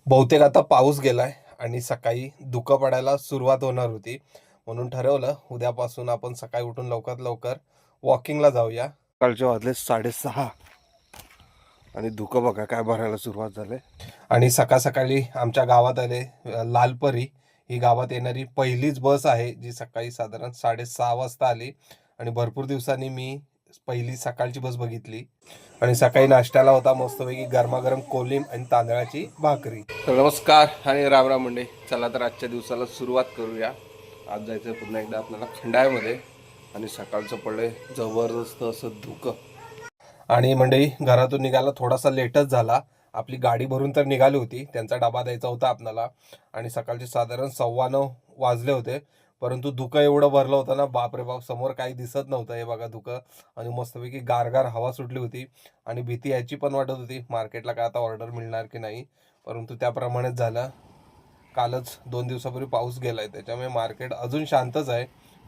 बहुतेक आता पाऊस गेलाय आणि सकाळी धुकं पडायला सुरुवात होणार होती. म्हणून ठरवलं उद्यापासून आपण सकाळी उठून लवकरात लवकर वॉकिंगला जाऊया. सकाळचे वाजले 6:30 आणि धुकं बघा काय भरायला सुरुवात झाले. आणि सकाळ सकाळी आमच्या गावात आले लालपरी ही गावात येणारी पहिलीच बस आहे जी सकाळी साधारण 6:30 वाजता आली. आणि भरपूर दिवसांनी मी पहिली सकाळची बस बघितली. आणि सकाळी नाश्त्याला होता मस्तपैकी गरमागरम कोलिम आणि तांदळाची भाकरी. तर नमस्कार आणि रामराम मंडळी. चला तर आजच्या दिवसाला सुरुवात करूया. आज जायचं पुन्हा एकदा आपल्याला खंडाळ्यामध्ये आणि सकाळचं पडलंय जबरदस्त असं धुकं. आणि मंडळी घरातून निघायला थोडासा लेटच झाला. आपली गाडी भरून तर निघाली होती, त्यांचा डबा द्यायचा होता आपल्याला. आणि सकाळचे साधारण 9:15 वाजले होते. परंतु धुकं एवढं भरलं होतं ना, बाप रे बाप, समोर काही दिसत नव्हतं. हे बघा धुकं. आणि मस्तपैकी गारगार हवा सुटली होती. आणि भीती याची पण वाटत होती मार्केटला काय आता ऑर्डर मिळणार की नाही. परंतु त्याप्रमाणेच झालं. कालच 2 दिवसापूर्वी पाऊस गेलाय, त्याच्यामुळे मार्केट अजून शांतच आहे.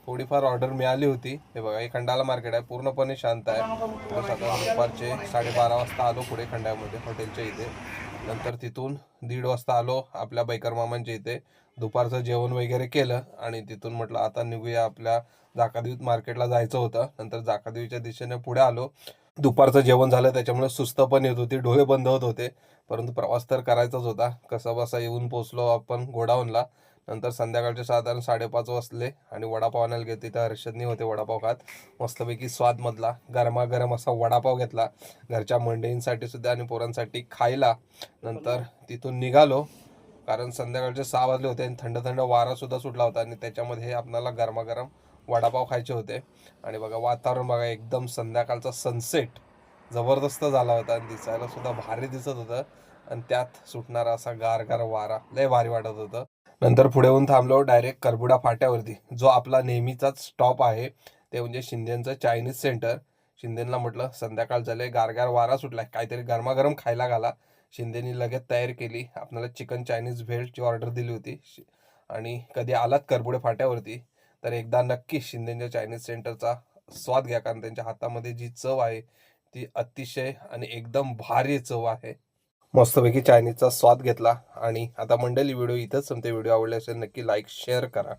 थोडीफार ऑर्डर मिळाली होती. हे बघा हे खंडाला मार्केट आहे, पूर्णपणे शांत आहे. साधारण दुपारचे 12:30 वाजता आलो पुढे खंडामध्ये हॉटेलच्या इथे. नंतर तिथून 1:30 वाजता आलो आपल्या बैकर मामांच्या इथे. दुपारचं जेवण वगैरे केलं आणि तिथून म्हटलं आता निघूया, आपल्या जाकादेवी मार्केटला जायचं होतं. नंतर जाकादेवीच्या दिशेने पुढे आलो. दुपारचं जेवण झालं त्याच्यामुळे सुस्त पण येत होती, डोळे बंद होत होते. परंतु प्रवास तर करायचाच होता. कसा बसा येऊन पोचलो आपण गोडाऊनला. नंतर संध्याकाळचे साधारण 5:30 वाजले आणि वडापाव आणायला गेले. तिथं हर्षदनी होते वडापाव खात. मस्तपैकी स्वादमधला गरमागरम असा वडापाव घेतला घरच्या मंडळींसाठी सुद्धा आणि पोरांसाठी खायला. नंतर तिथून निघालो, कारण संध्याकाळचे 6 वाजले होते आणि थंड थंड वारा सुद्धा सुटला होता आणि त्याच्यामध्ये आपल्याला गरमागरम वडापाव खायचे होते. आणि बघा वातावरण बघा, एकदम संध्याकाळचा सनसेट जबरदस्त झाला होता आणि दिसायला सुद्धा भारी दिसत होतं. आणि त्यात सुटणारा असा गारगार वारा लय भारी वाटत होतं. नंतर पुढे येऊन थांबलो डायरेक्ट करबुडा फाट्यावरती, जो आपला नेहमीचाच स्टॉप आहे. ते म्हणजे शिंदेचं चायनीज सेंटर. शिंदेला म्हटलं संध्याकाळ झाले, गारगार वारा सुटलाय, काहीतरी गरमागरम खायला घाला. शिंदेनी लगेच तयारी केली. आपल्याला चिकन चायनीज भेलची ऑर्डर दिली होती. आणि कधी आलात करबुडे फाट्यावरती तर एकदा नक्की शिंदेच्या चायनीज सेंटरचा स्वाद घ्या, कारण त्यांच्या हातामध्ये जी चव आहे ती अतिशय आणि एकदम भारी चव आहे. मस्तपैकी चायनीजचा स्वाद घेतला. आणि आता मंडळी व्हिडिओ इथंच संपते. व्हिडिओ आवडले असेल नक्की लाईक शेअर करा.